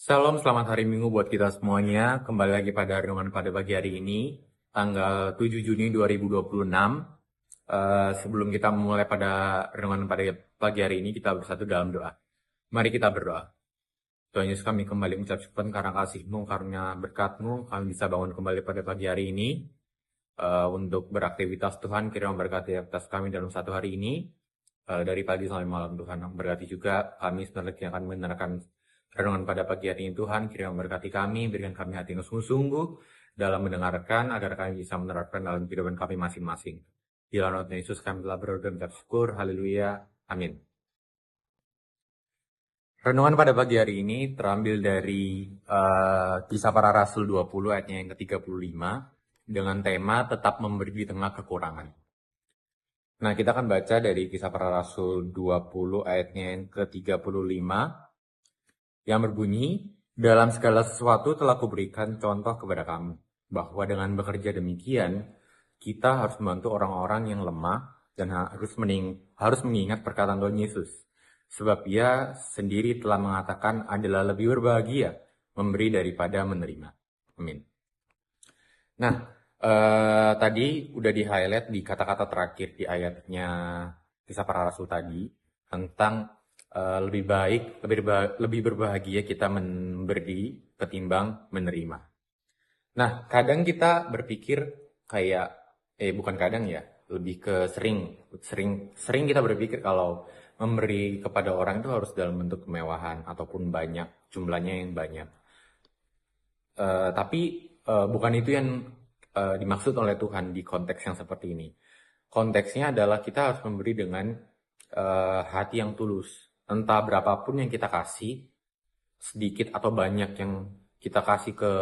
Shalom, selamat hari Minggu buat kita semuanya. Kembali lagi pada renungan pada pagi hari ini, tanggal 7 Juni 2026. Sebelum kita memulai pada renungan pada pagi hari ini, kita bersatu dalam doa. Mari kita berdoa. Tuhan Yesus, kami kembali mengucap syukur karena kasih-Mu, karena berkat-Mu, kami bisa bangun kembali pada pagi hari ini untuk beraktivitas. Tuhan, kiranya memberkati aktivitas kami dalam satu hari ini. Dari pagi sampai malam, Tuhan berkati juga kami sebentar lagi akan mendengarkan renungan pada pagi hari ini. Tuhan, kiranya memberkati kami, berikan kami hati yang sungguh-sungguh dalam mendengarkan, agar kami bisa menerapkan dalam kehidupan kami masing-masing. Di dalam nama Yesus kami telah berdoa dan mengucap syukur. Haleluya. Amin. Renungan pada pagi hari ini terambil dari Kisah Para Rasul 20 ayatnya yang ke-35 dengan tema tetap memberi di tengah kekurangan. Nah, kita akan baca dari Kisah Para Rasul 20 ayatnya yang ke-35 yang berbunyi, dalam segala sesuatu telah kuberikan contoh kepada kamu, bahwa dengan bekerja demikian, kita harus membantu orang-orang yang lemah dan harus mengingat perkataan Tuhan Yesus. Sebab Ia sendiri telah mengatakan adalah lebih berbahagia memberi daripada menerima. Amin. Nah, tadi udah di-highlight di kata-kata terakhir di ayatnya Kisah Para Rasul tadi tentang lebih baik, lebih berbahagia kita memberi ketimbang menerima. Nah, kadang kita berpikir kayak, bukan kadang ya, lebih ke sering kita berpikir kalau memberi kepada orang itu harus dalam bentuk kemewahan ataupun banyak, jumlahnya yang banyak. Tapi bukan itu yang dimaksud oleh Tuhan di konteks yang seperti ini. Konteksnya adalah kita harus memberi dengan hati yang tulus. Entah berapapun yang kita kasih, sedikit atau banyak yang kita kasih ke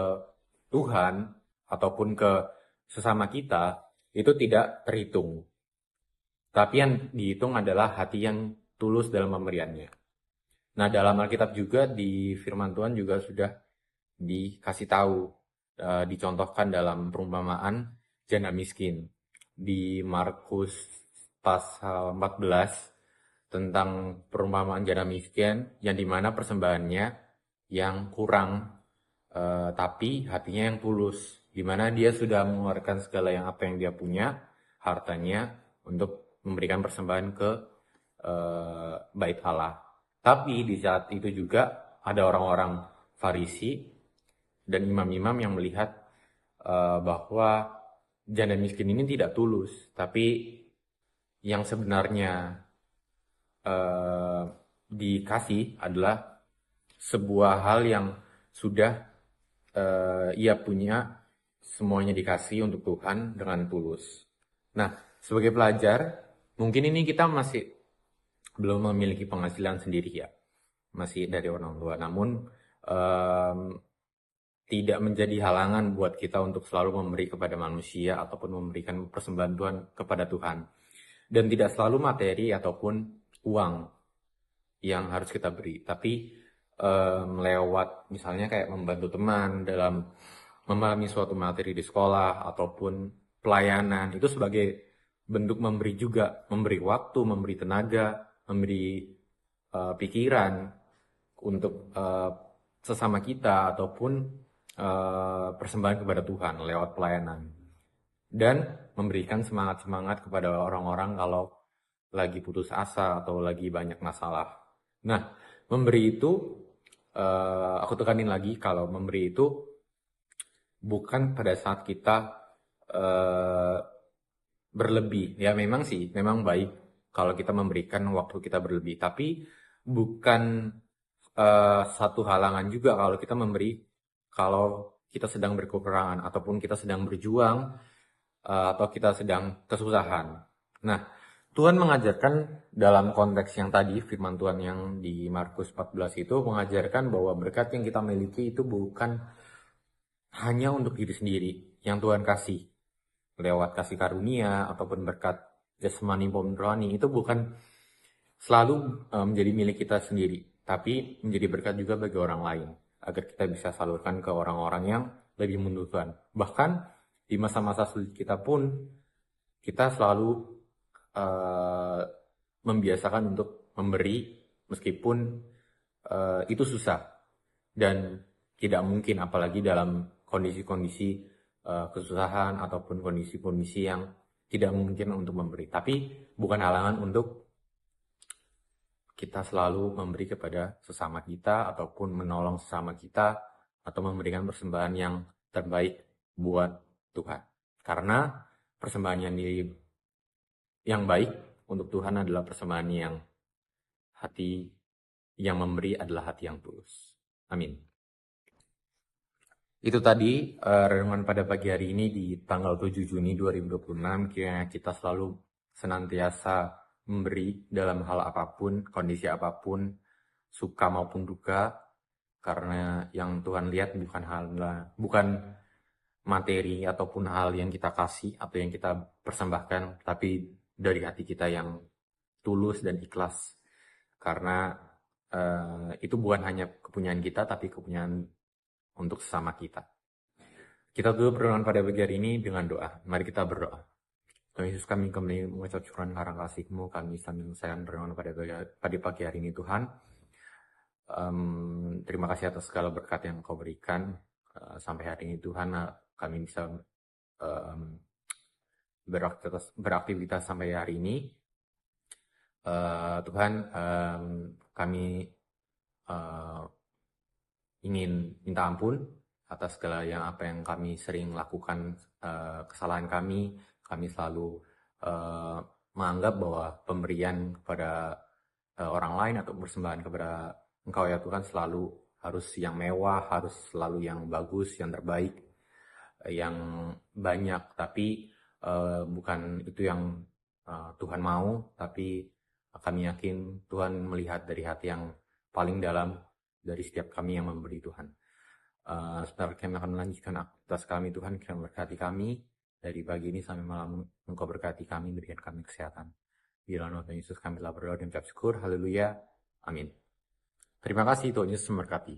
Tuhan ataupun ke sesama kita, itu tidak terhitung. Tapi yang dihitung adalah hati yang tulus dalam pemberiannya. Nah, dalam Alkitab juga di firman Tuhan juga sudah dikasih tahu, dicontohkan dalam perumpamaan janda miskin di Markus pasal 14 tentang perumpamaan janda miskin yang dimana persembahannya yang kurang, tapi hatinya yang tulus, dimana dia sudah mengeluarkan segala yang apa yang dia punya, hartanya, untuk memberikan persembahan ke bait Allah. Tapi di saat itu juga ada orang-orang Farisi dan imam-imam yang melihat bahwa janda miskin ini tidak tulus, tapi yang sebenarnya dikasih adalah sebuah hal yang sudah ia punya, semuanya dikasih untuk Tuhan dengan tulus. Nah, sebagai pelajar, mungkin ini kita masih belum memiliki penghasilan sendiri ya, masih dari orang tua. Namun tidak menjadi halangan buat kita untuk selalu memberi kepada manusia ataupun memberikan persembahan Tuhan kepada Tuhan. Dan tidak selalu materi ataupun uang yang harus kita beri, tapi lewat misalnya kayak membantu teman dalam memahami suatu materi di sekolah ataupun pelayanan, itu sebagai bentuk memberi juga, memberi waktu, memberi tenaga, memberi pikiran untuk sesama kita ataupun persembahan kepada Tuhan lewat pelayanan, dan memberikan semangat-semangat kepada orang-orang kalau lagi putus asa atau lagi banyak masalah. Nah, memberi itu, aku tekanin lagi kalau memberi itu bukan pada saat kita berlebih. Ya memang sih, memang baik kalau kita memberikan waktu kita berlebih, tapi bukan satu halangan juga kalau kita memberi kalau kita sedang berkekurangan ataupun kita sedang berjuang atau kita sedang kesusahan. Nah, Tuhan mengajarkan dalam konteks yang tadi, firman Tuhan yang di Markus 14 itu mengajarkan bahwa berkat yang kita miliki itu bukan hanya untuk diri sendiri yang Tuhan kasih lewat kasih karunia ataupun berkat jasmani maupun rohani, itu bukan selalu menjadi milik kita sendiri, tapi menjadi berkat juga bagi orang lain, agar kita bisa salurkan ke orang-orang yang lebih membutuhkan. Bahkan di masa-masa sulit kita pun, kita selalu membiasakan untuk memberi meskipun itu susah. dan tidak mungkin apalagi dalam kondisi-kondisi kesusahan ataupun kondisi-kondisi yang tidak mungkin untuk memberi. Tapi bukan halangan untuk kita selalu memberi kepada sesama kita ataupun menolong sesama kita atau memberikan persembahan yang terbaik buat Tuhan. Karena persembahan yang baik untuk Tuhan adalah persembahan yang hati yang memberi adalah hati yang tulus. Amin. Itu tadi renungan pada pagi hari ini di tanggal 7 Juni 2026. Kiranya kita selalu senantiasa memberi dalam hal apapun, kondisi apapun, suka maupun duka, karena yang Tuhan lihat bukan materi ataupun hal yang kita kasih atau yang kita persembahkan, tapi dari hati kita yang tulus dan ikhlas. Karena itu bukan hanya kepunyaan kita, tapi kepunyaan untuk sesama kita. Kita tutup renungan pada pagi hari ini dengan doa. Mari kita berdoa. Tuhan Yesus, kami kembali mengucap syukur dan karena kasih-Mu. Kami sambil menyelesaikan renungan pada pagi hari ini, Tuhan. Terima kasih atas segala berkat yang Kau berikan sampai hari ini, Tuhan. Kami bisa beraktivitas sampai hari ini. Tuhan, kami ingin minta ampun atas segala apa yang kami sering lakukan, kesalahan kami selalu menganggap bahwa pemberian kepada orang lain atau persembahan kepada Engkau ya Tuhan selalu harus yang mewah, harus selalu yang bagus, yang terbaik, yang banyak, tapi bukan itu yang Tuhan mau, tapi kami yakin Tuhan melihat dari hati yang paling dalam dari setiap kami yang memberi, Tuhan. Sebentar kami akan melanjutkan aktivitas kami, Tuhan. Kami berkati kami dari pagi ini sampai malam. Engkau berkati kami, berikan kami kesehatan. Di dalam nama Tuhan Yesus kami telah berdoa dan mengucap syukur. Haleluya. Amin. Terima kasih, Tuhan Yesus memberkati.